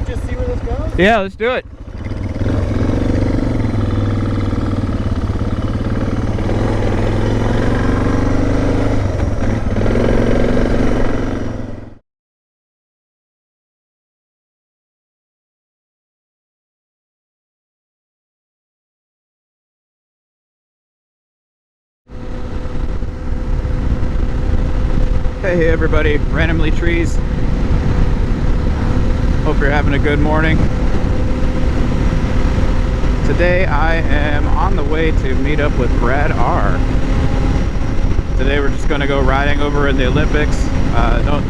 just see where this goes? Yeah, let's do it. Hey everybody, Randomly Trees. Hope you're having a good morning. Today I am on the way to meet up with Brad R. Today we're just going to go riding over in the Olympics. Don't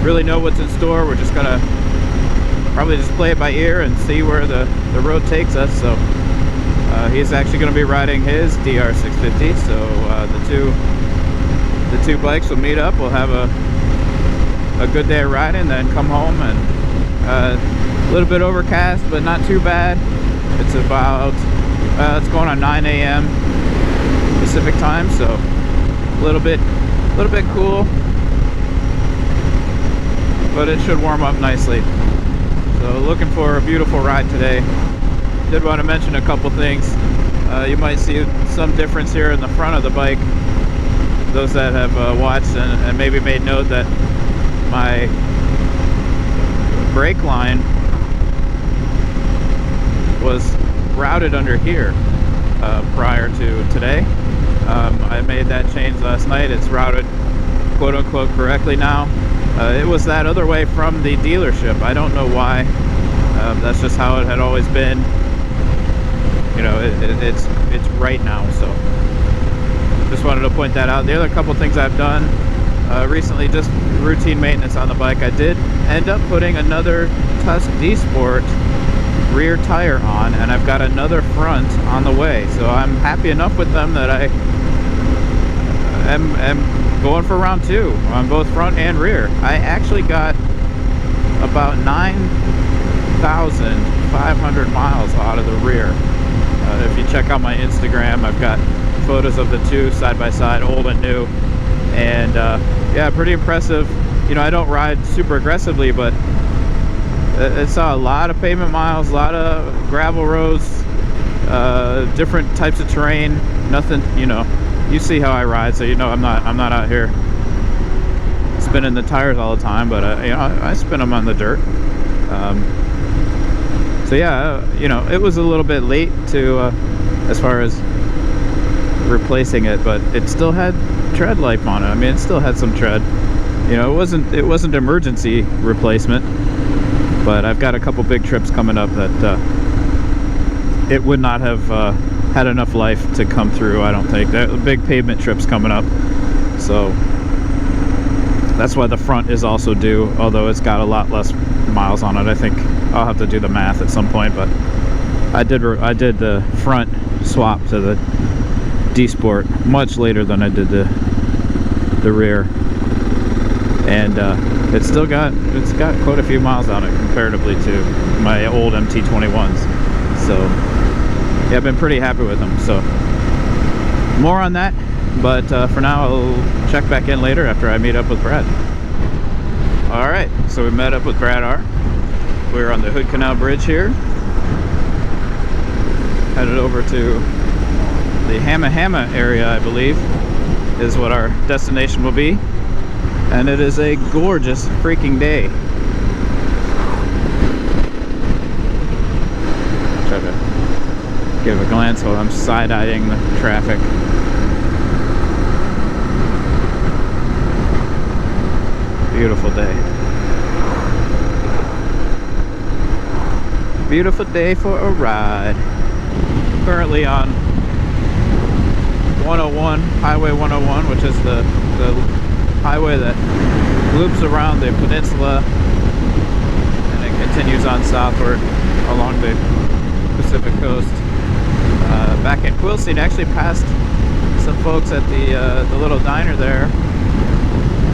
really know what's in store. We're just going to probably just play it by ear and see where the road takes us. So he's actually going to be riding his DR650. So the two bikes will meet up. We'll have a good day of riding, then come home. And a little bit overcast, but not too bad. It's about it's going on 9 a.m. Pacific time, so a little bit cool, but it should warm up nicely. So looking for a beautiful ride today. Did want to mention a couple things. You might see some difference here in the front of the bike. Those that have watched and maybe made note that my brake line was routed under here prior to today. I made that change last night. It's routed quote-unquote correctly now. It was that other way from the dealership. I don't know why. That's just how it had always been. You know, it's right now, so just wanted to point that out. The other couple things I've done recently, just routine maintenance on the bike. I did end up putting another Tusk D Sport rear tire on, and I've got another front on the way. So I'm happy enough with them that I am going for round 2 on both front and rear. I actually got about 9,500 miles out of the rear. If you check out my Instagram, I've got photos of the two side by side, old and new, and yeah, pretty impressive. You know, I don't ride super aggressively, but it saw a lot of pavement miles, a lot of gravel roads, different types of terrain. Nothing, you know, you see how I ride, so you know I'm not out here spinning the tires all the time, but you know, I spin them on the dirt. So yeah, you know, it was a little bit late to as far as replacing it, but it still had tread life on it. I mean, it still had some tread. You know, it wasn't emergency replacement, but I've got a couple big trips coming up that it would not have had enough life to come through, I don't think. The big pavement trips coming up, so that's why the front is also due, although it's got a lot less miles on it. I think I'll have to do the math at some point, but I did the front swap to the D Sport much later than I did the rear, and it's got quite a few miles on it comparatively to my old MT21s. So yeah, I've been pretty happy with them. So more on that, but for now I'll check back in later after I meet up with Brad. Alright, so we met up with Brad R. We're on the Hood Canal Bridge here, headed over to the Hamma Hamma area, I believe, is what our destination will be. And it is a gorgeous freaking day. Try to give a glance while I'm side-eyeing the traffic. Beautiful day. Beautiful day for a ride. Currently on 101, Highway 101, which is the highway that loops around the peninsula and it continues on southward along the Pacific coast. Back in Quilcene, actually passed some folks at the little diner there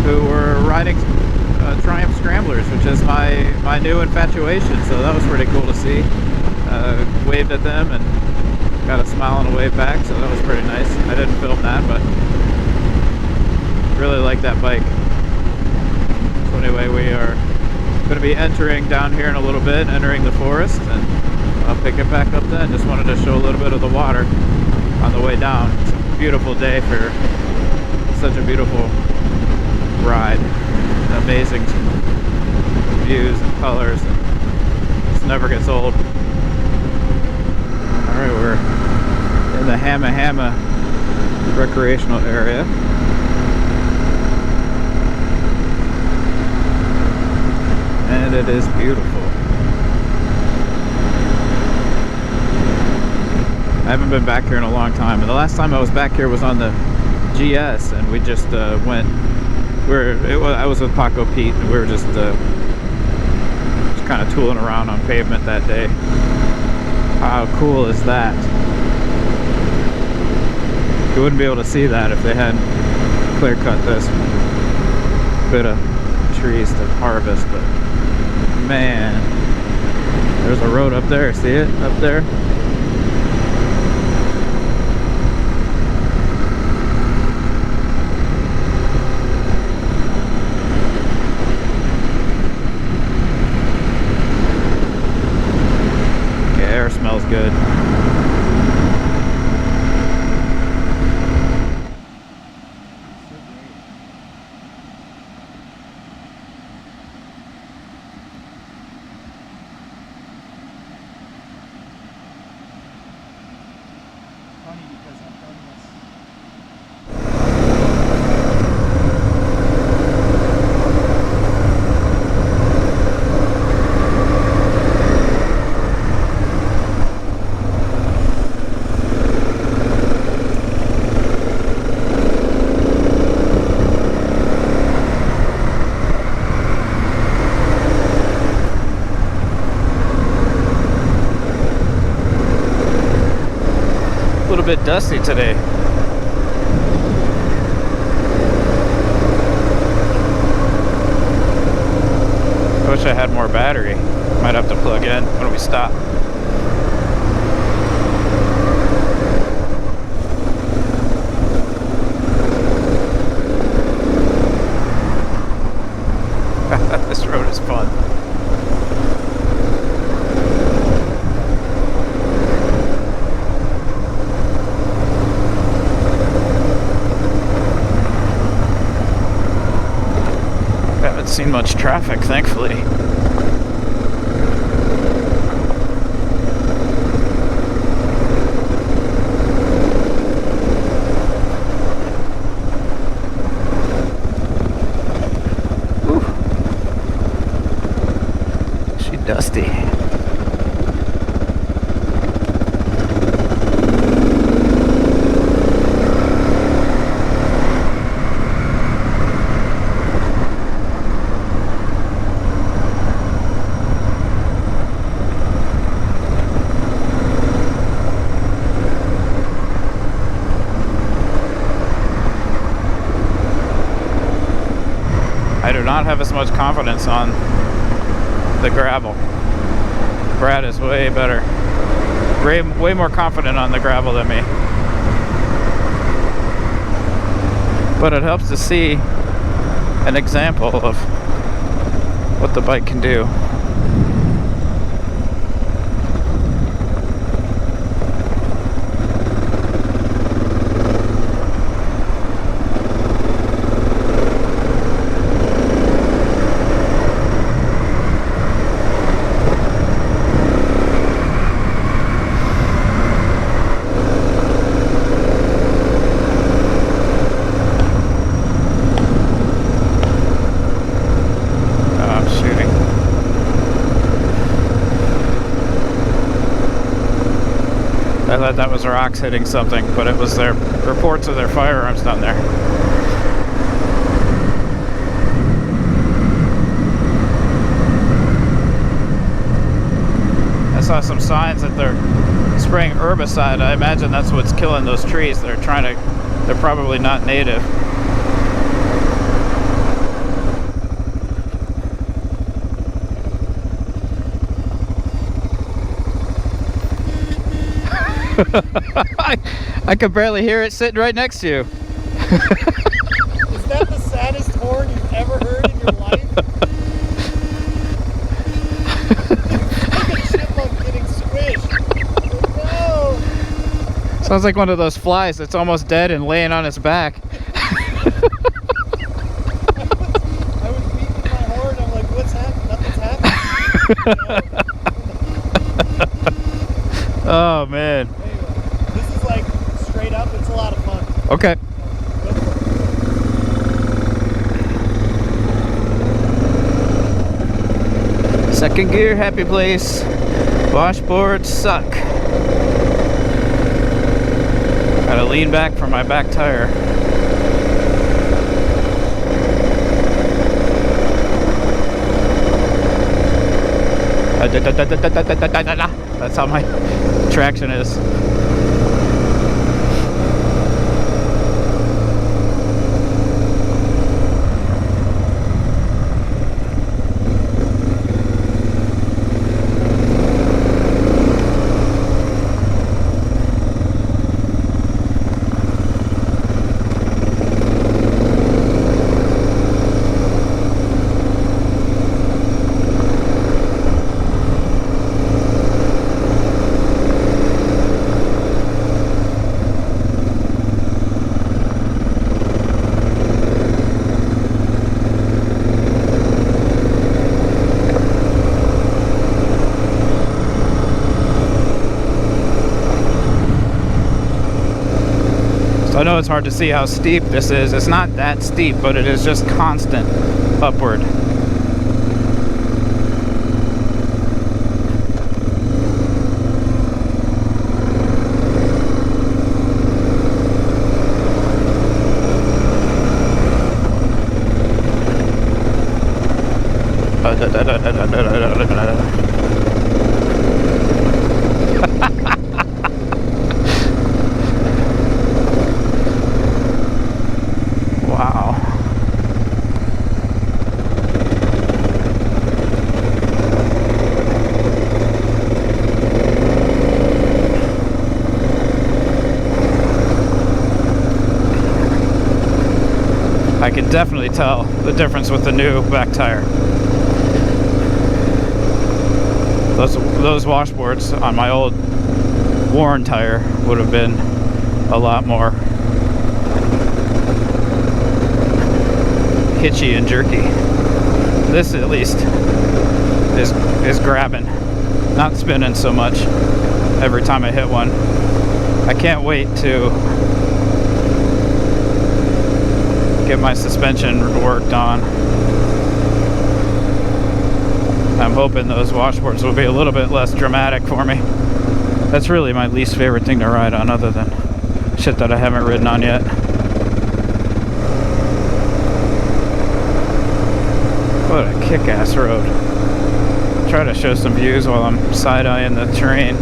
who were riding Triumph Scramblers, which is my new infatuation, so that was pretty cool to see. Waved at them and got a smile and a wave back, so that was pretty nice. I didn't film that, but really like that bike. So anyway, we are Gonna be entering down here in a little bit, entering the forest, and I'll pick it back up then. Just wanted to show a little bit of the water on the way down. It's a beautiful day for such a beautiful ride. Amazing views and colors. Just never gets old. Alright, we're in the Hamma Hamma recreational area. And it is beautiful. I haven't been back here in a long time. And the last time I was back here was on the GS, and we just went. I was with Paco Pete, and we were just kind of tooling around on pavement that day. How cool is that? You wouldn't be able to see that if they hadn't clear cut this bit of trees to harvest, but man, there's a road up there. See it up there? Okay, air smells good. A little bit dusty today. I wish I had more battery. Might have to plug in when we stop. This road is fun. Haven't seen much traffic, thankfully. Whew. She dusty. I do not have as much confidence on the gravel. Brad is way better, way more confident on the gravel than me. But it helps to see an example of what the bike can do. I thought that was rocks hitting something, but it was their reports of their firearms down there. I saw some signs that they're spraying herbicide. I imagine that's what's killing those trees. They're probably not native. I could barely hear it sitting right next to you. Is that the saddest horn you've ever heard in your life? Sounds like one of those flies that's almost dead and laying on its back. I was beating my horn. I'm like, what's happening? Nothing's happening. Oh man. Anyway, this is like straight up. It's a lot of fun. Okay. Go for it. Second gear, happy place. Washboards suck. Gotta lean back for my back tire. That's how my traction is. I know it's hard to see how steep this is. It's not that steep, but it is just constant upward. I can definitely tell the difference with the new back tire. Those washboards on my old worn tire would have been a lot more hitchy and jerky. This at least is grabbing, not spinning so much every time I hit one. I can't wait to get my suspension worked on. I'm hoping those washboards will be a little bit less dramatic for me. That's really my least favorite thing to ride on, other than shit that I haven't ridden on yet. What a kick-ass road. Try to show some views while I'm side-eyeing the terrain.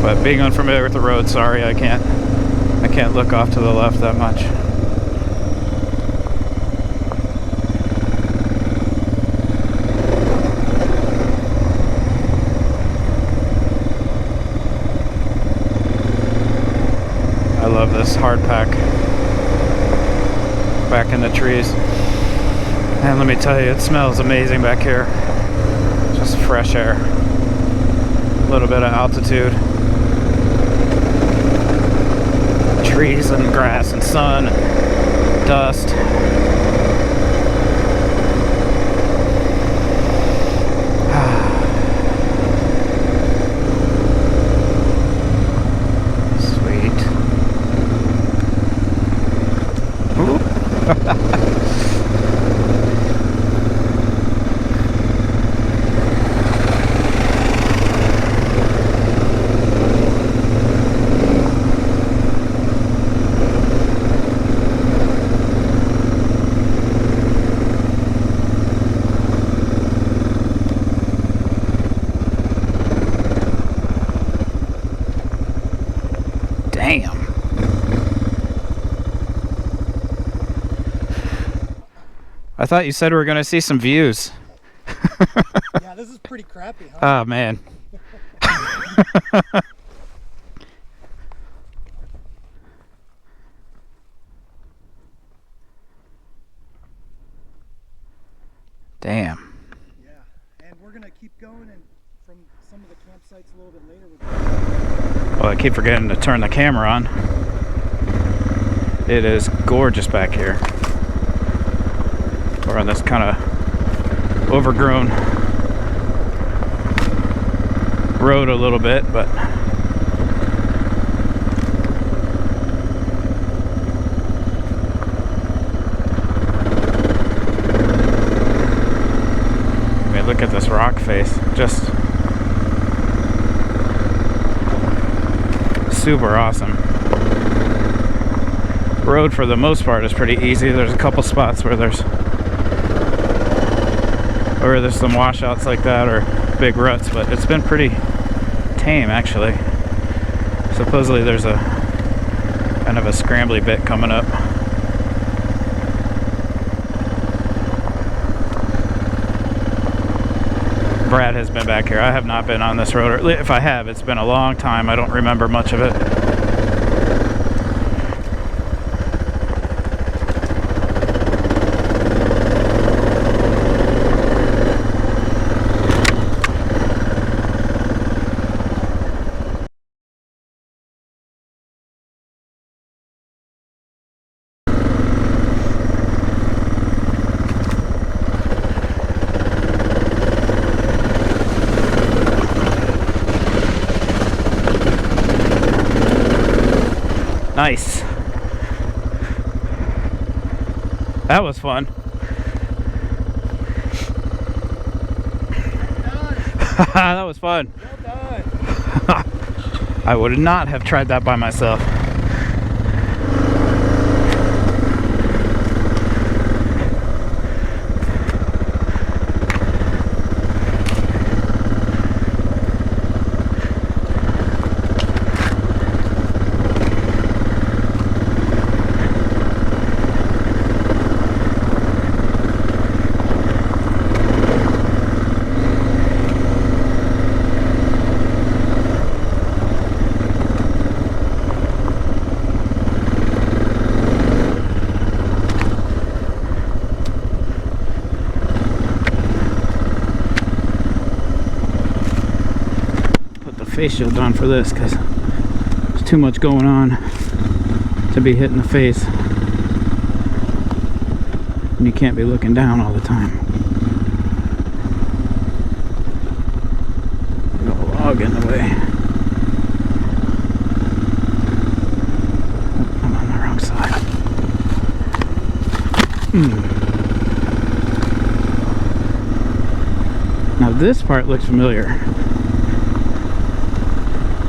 But being unfamiliar with the road, sorry, I can't look off to the left that much. I love this hard pack back in the trees. And let me tell you, it smells amazing back here. Just fresh air. A little bit of altitude. Trees and grass and sun and dust. Sweet. Damn. I thought you said we were going to see some views. Yeah, this is pretty crappy, huh? Oh, man. Damn. Yeah, and we're going to keep going and from some of the campsites a little bit later. Well, I keep forgetting to turn the camera on. It is gorgeous back here. We're on this kind of overgrown road a little bit, but I mean, look at this rock face. Just super awesome. Road for the most part is pretty easy. There's a couple spots where there's some washouts like that or big ruts, but it's been pretty tame actually. Supposedly there's a kind of a scrambly bit coming up. Brad has been back here. I have not been on this road, or if I have, it's been a long time. I don't remember much of it. Nice. That was fun. That was fun. Well done. I would not have tried that by myself. Face shield on for this because there's too much going on to be hit in the face, and you can't be looking down all the time. Got a log in the way. Oh, I'm on the wrong side. Now this part looks familiar,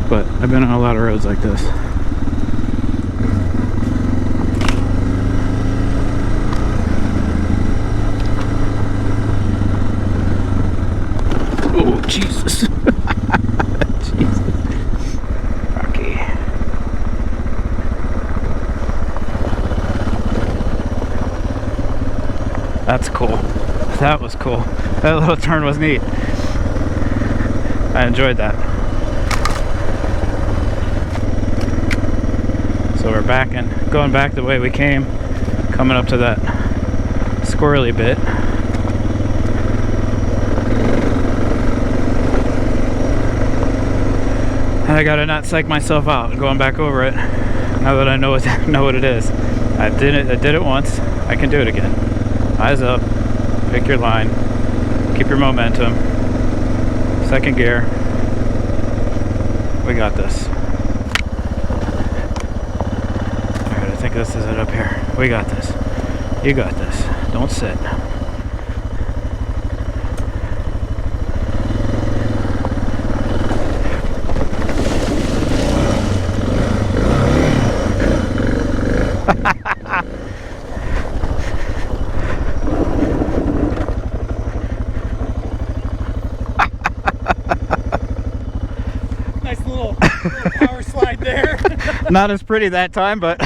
but I've been on a lot of roads like this. Oh, Jesus. Jesus. Rocky. That's cool. That was cool. That little turn was neat. I enjoyed that. So we're going back the way we came, coming up to that squirrely bit. And I gotta not psych myself out going back over it now that I know what it is. I did it once. I can do it again. Eyes up, pick your line, keep your momentum. Second gear. We got this. Alright, I think this is it up here. We got this. You got this. Don't sit. Nice little power slide there. Not as pretty that time, but